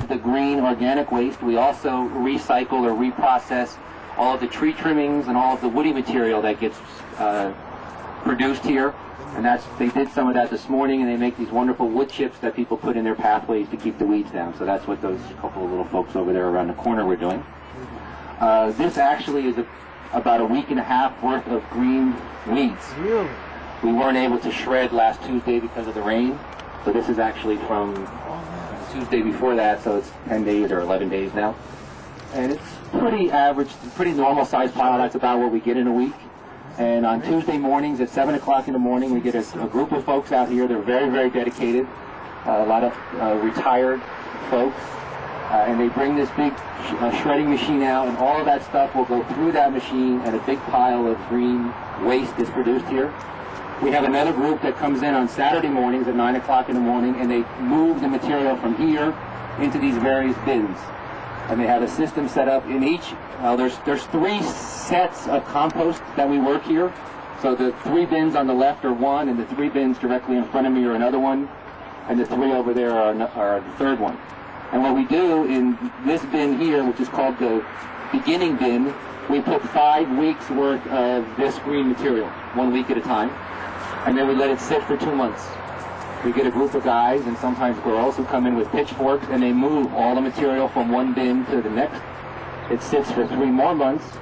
the green organic waste, we also recycle or reprocess all of the tree trimmings and all of the woody material that gets produced here. And they did some of that this morning, and they make these wonderful wood chips that people put in their pathways to keep the weeds down. So that's what those couple of little folks over there around the corner were doing. This actually is about a week and a half worth of green weeds. Really? We weren't able to shred last Tuesday because of the rain, so this is actually from Tuesday before that, so it's 10 days or 11 days now. And it's pretty average, pretty normal sized pile. That's about what we get in a week. And on Tuesday mornings at 7 o'clock in the morning, we get a group of folks out here. They're very, very dedicated, a lot of retired folks. And they bring this big shredding machine out, and all of that stuff will go through that machine, and a big pile of green waste is produced here. We have another group that comes in on Saturday mornings at 9 o'clock in the morning, and they move the material from here into these various bins. And they have a system set up in each. There's 3 sets of compost that we work here. So the 3 bins on the left are one, and the 3 bins directly in front of me are another one, and the 3 over there are the third one. And what we do in this bin here, which is called the beginning bin, we put 5 weeks worth of this green material, 1 week at a time, and then we let it sit for 2 months. We get a group of guys and sometimes girls who come in with pitchforks, and they move all the material from one bin to the next. It sits for 3 more months.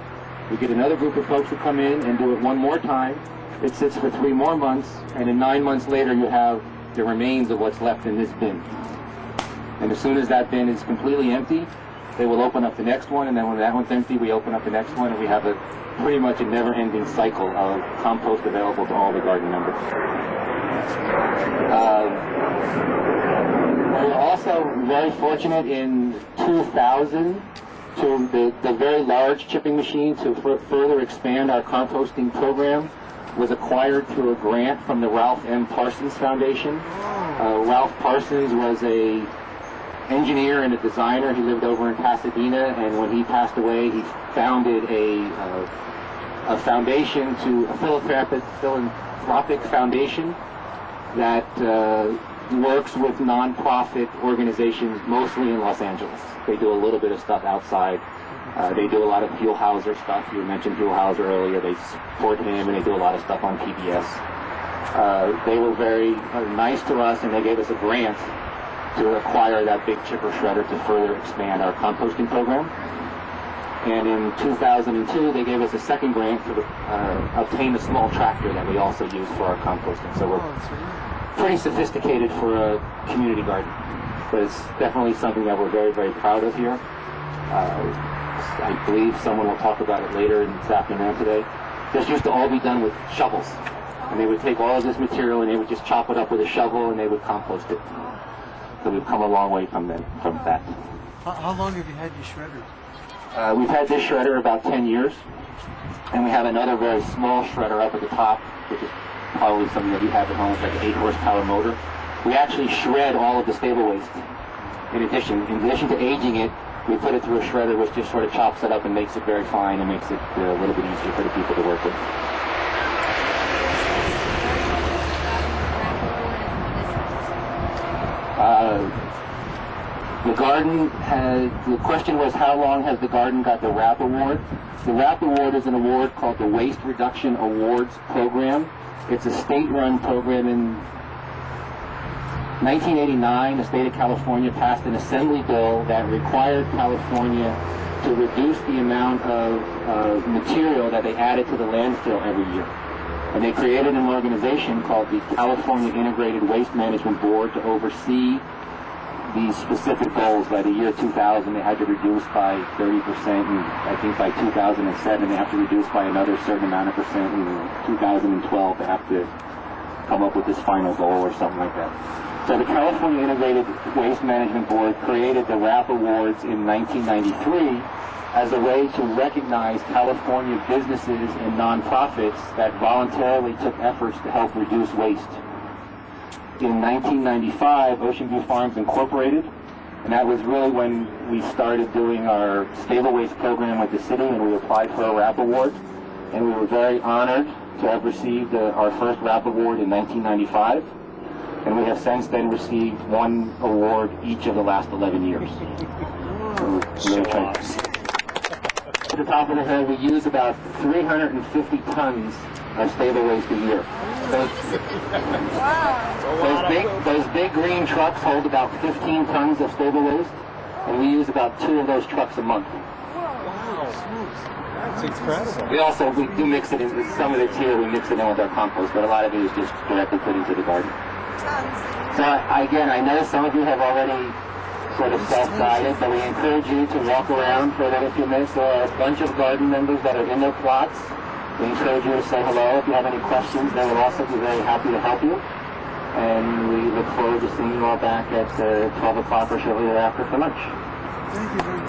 We get another group of folks who come in and do it 1 more time. It sits for 3 more months, and then 9 months later you have the remains of what's left in this bin. And as soon as that bin is completely empty, they will open up the next one, and then when that one's empty, we open up the next one, and we have pretty much a never-ending cycle of compost available to all the garden members. We're also very fortunate in 2000 to the very large chipping machine to further expand our composting program was acquired through a grant from the Ralph M. Parsons Foundation. Ralph Parsons was a engineer and a designer. He lived over in Pasadena, and when he passed away, he founded a foundation, a philanthropic foundation that works with nonprofit organizations mostly in Los Angeles. They do a little bit of stuff outside. They do a lot of Huell Hauser stuff. You mentioned Huell Hauser earlier. They support him, and they do a lot of stuff on PBS. They were very nice to us, and they gave us a grant to acquire that big chipper shredder to further expand our composting program. And in 2002, they gave us a second grant to obtain a small tractor that we also use for our composting. So we're pretty sophisticated for a community garden. But it's definitely something that we're very, very proud of here. I believe someone will talk about it later this afternoon today. This used to all be done with shovels. And they would take all of this material and they would just chop it up with a shovel and they would compost it. So we've come a long way from that. How long have you had your shredder? We've had this shredder about 10 years. And we have another very small shredder up at the top, which is probably something that you have at home. It's like an 8-horsepower motor. We actually shred all of the stable waste. In addition to aging it, we put it through a shredder which just sort of chops it up and makes it very fine and makes it a little bit easier for the people to work with. The question was, how long has the garden got the RAP award? The RAP award is an award called the Waste Reduction Awards Program. It's a state-run program. In 1989, the state of California passed an assembly bill that required California to reduce the amount of material that they added to the landfill every year. And they created an organization called the California Integrated Waste Management Board to oversee these specific goals. By the year 2000, they had to reduce by 30%, and I think by 2007, they have to reduce by another certain amount of percent, and in 2012, they have to come up with this final goal or something like that. So the California Integrated Waste Management Board created the RAP Awards in 1993 as a way to recognize California businesses and nonprofits that voluntarily took efforts to help reduce waste. In 1995, Ocean View Farms Incorporated, and that was really when we started doing our stable waste program with the city, and we applied for a RAP award, and we were very honored to have received our first RAP award in 1995. And we have since then received one award each of the last 11 years. So, at the top of the hill, we use about 350 tons of stable waste a year. Those big green trucks hold about 15 tons of stable waste, and we use about 2 of those trucks a month. Wow, that's incredible. We do mix it in, some of it's here, we mix it in with our compost, but a lot of it is just directly put into the garden. So again, I know some of you have already sort of self-guided, but we encourage you to walk around for a little few minutes. There are a bunch of garden members that are in their plots. We encourage you to say hello. If you have any questions, they will also be very happy to help you. And we look forward to seeing you all back at 12 o'clock or shortly thereafter for lunch. Thank you very much.